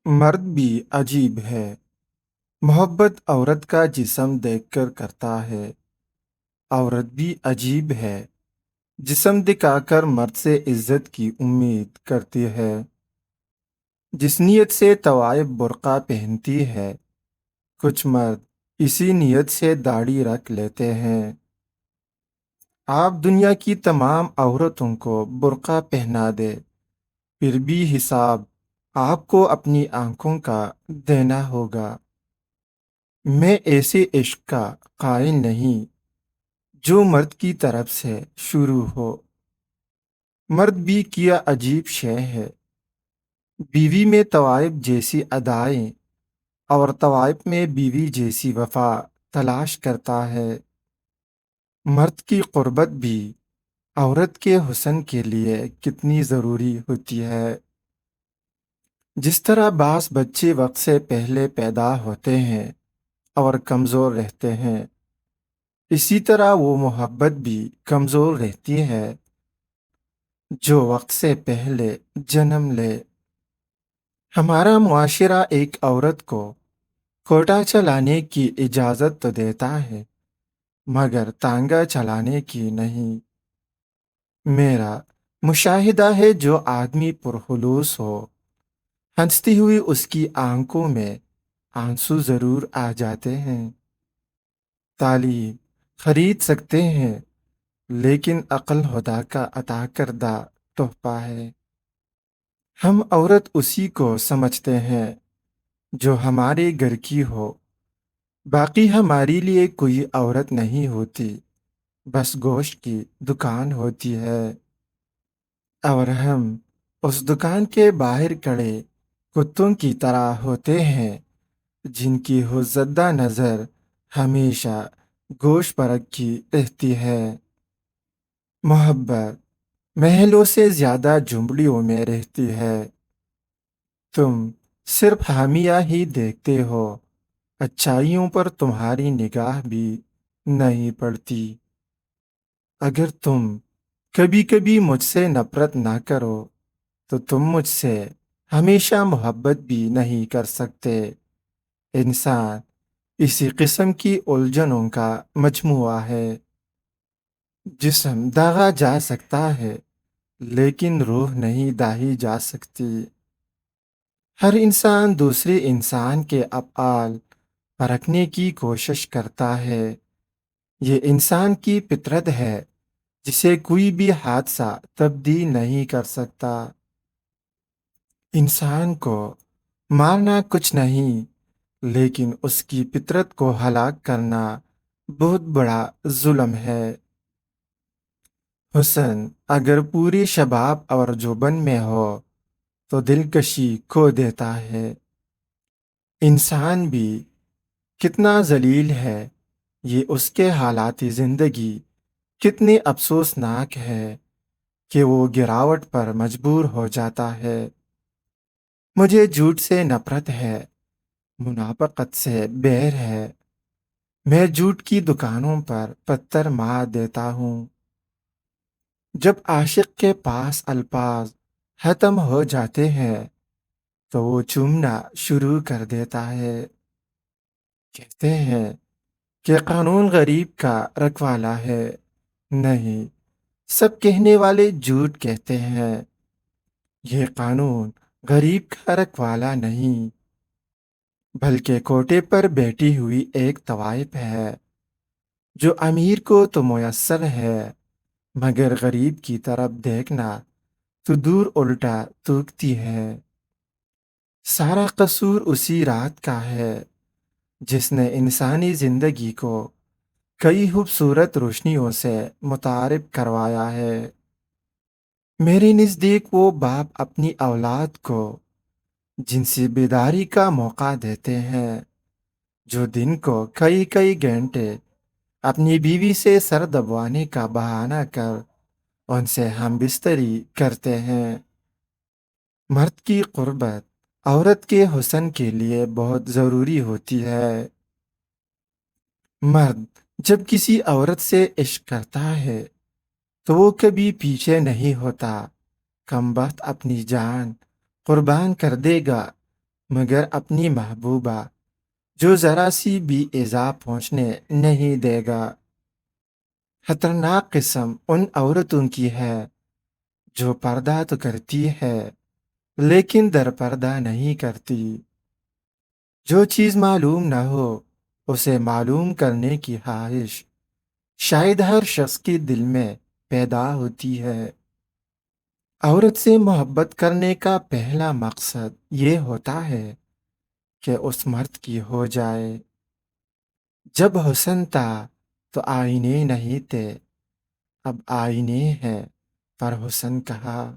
مرد بھی عجیب ہے۔ محبت عورت کا جسم دیکھ کر کرتا ہے۔ عورت بھی عجیب ہے، جسم دکھا کر مرد سے عزت کی امید کرتی ہے۔ جس نیت سے طوائف برقع پہنتی ہے، کچھ مرد اسی نیت سے داڑھی رکھ لیتے ہیں۔ آپ دنیا کی تمام عورتوں کو برقع پہنا دے، پھر بھی حساب آپ کو اپنی آنکھوں کا دینا ہوگا۔ میں ایسے عشق کا قائل نہیں جو مرد کی طرف سے شروع ہو۔ مرد بھی کیا عجیب شے ہے، بیوی میں طوائف جیسی ادائیں اور طوائف میں بیوی جیسی وفا تلاش کرتا ہے۔ مرد کی قربت بھی عورت کے حسن کے لیے کتنی ضروری ہوتی ہے۔ جس طرح بعض بچے وقت سے پہلے پیدا ہوتے ہیں اور کمزور رہتے ہیں، اسی طرح وہ محبت بھی کمزور رہتی ہے جو وقت سے پہلے جنم لے۔ ہمارا معاشرہ ایک عورت کو کوٹا چلانے کی اجازت تو دیتا ہے، مگر تانگا چلانے کی نہیں۔ میرا مشاہدہ ہے، جو آدمی پرخلوص ہو، ہنستی ہوئی اس کی آنکھوں میں آنسو ضرور آ جاتے ہیں۔ تعلیم خرید سکتے ہیں، لیکن عقل خدا کا عطا کردہ تحفہ ہے۔ ہم عورت اسی کو سمجھتے ہیں جو ہمارے گھر کی ہو، باقی ہمارے لیے کوئی عورت نہیں ہوتی، بس گوشت کی دکان ہوتی ہے، اور ہم اس دکان کے باہر کھڑے کتوں کی طرح ہوتے ہیں جن کی حوصدہ نظر ہمیشہ گوشت پر رکھی رہتی ہے۔ محبت محلوں سے زیادہ جھونپڑیوں میں رہتی ہے۔ تم صرف حامیہ ہی دیکھتے ہو، اچھائیوں پر تمہاری نگاہ بھی نہیں پڑتی۔ اگر تم کبھی کبھی مجھ سے نفرت نہ کرو تو تم مجھ سے ہمیشہ محبت بھی نہیں کر سکتے۔ انسان اسی قسم کی الجھنوں کا مجموعہ ہے۔ جسم داغا جا سکتا ہے، لیکن روح نہیں داہی جا سکتی۔ ہر انسان دوسرے انسان کے افعال پرکھنے کی کوشش کرتا ہے۔ یہ انسان کی فطرت ہے، جسے کوئی بھی حادثہ تبدیل نہیں کر سکتا۔ انسان کو مارنا کچھ نہیں، لیکن اس کی فطرت کو ہلاک کرنا بہت بڑا ظلم ہے۔ حسن اگر پوری شباب اور جوبن میں ہو تو دلکشی کھو دیتا ہے۔ انسان بھی کتنا ذلیل ہے، یہ اس کے حالات زندگی کتنے افسوسناک ہے کہ وہ گراوٹ پر مجبور ہو جاتا ہے۔ مجھے جھوٹ سے نفرت ہے، منافقت سے بیر ہے۔ میں جھوٹ کی دکانوں پر پتھر مار دیتا ہوں۔ جب عاشق کے پاس الفاظ ختم ہو جاتے ہیں تو وہ چومنا شروع کر دیتا ہے۔ کہتے ہیں کہ قانون غریب کا رکھوالا ہے۔ نہیں، سب کہنے والے جھوٹ کہتے ہیں۔ یہ قانون غریب کا رکھوالا نہیں، بلکہ کوٹے پر بیٹھی ہوئی ایک طوائف ہے، جو امیر کو تو میسر ہے، مگر غریب کی طرف دیکھنا تو دور الٹا تھوکتی ہے۔ سارا قصور اسی رات کا ہے جس نے انسانی زندگی کو کئی خوبصورت روشنیوں سے متعارف کروایا ہے۔ میرے نزدیک وہ باپ اپنی اولاد کو جنسی بیداری کا موقع دیتے ہیں، جو دن کو کئی کئی گھنٹے اپنی بیوی سے سر دبوانے کا بہانہ کر ان سے ہم بستری کرتے ہیں۔ مرد کی قربت عورت کے حسن کے لیے بہت ضروری ہوتی ہے۔ مرد جب کسی عورت سے عشق کرتا ہے تو وہ کبھی پیچھے نہیں ہوتا۔ کم بخت اپنی جان قربان کر دے گا مگر اپنی محبوبہ جو ذرا سی بھی ایذا پہنچنے نہیں دے گا۔ خطرناک قسم ان عورتوں کی ہے جو پردہ تو کرتی ہے لیکن در پردہ نہیں کرتی۔ جو چیز معلوم نہ ہو اسے معلوم کرنے کی خواہش شاید ہر شخص کے دل میں پیدا ہوتی ہے۔ عورت سے محبت کرنے کا پہلا مقصد یہ ہوتا ہے کہ اس مرد کی ہو جائے۔ جب حسن تھا تو آئینے نہیں تھے، اب آئینے ہیں پر حسن کہا۔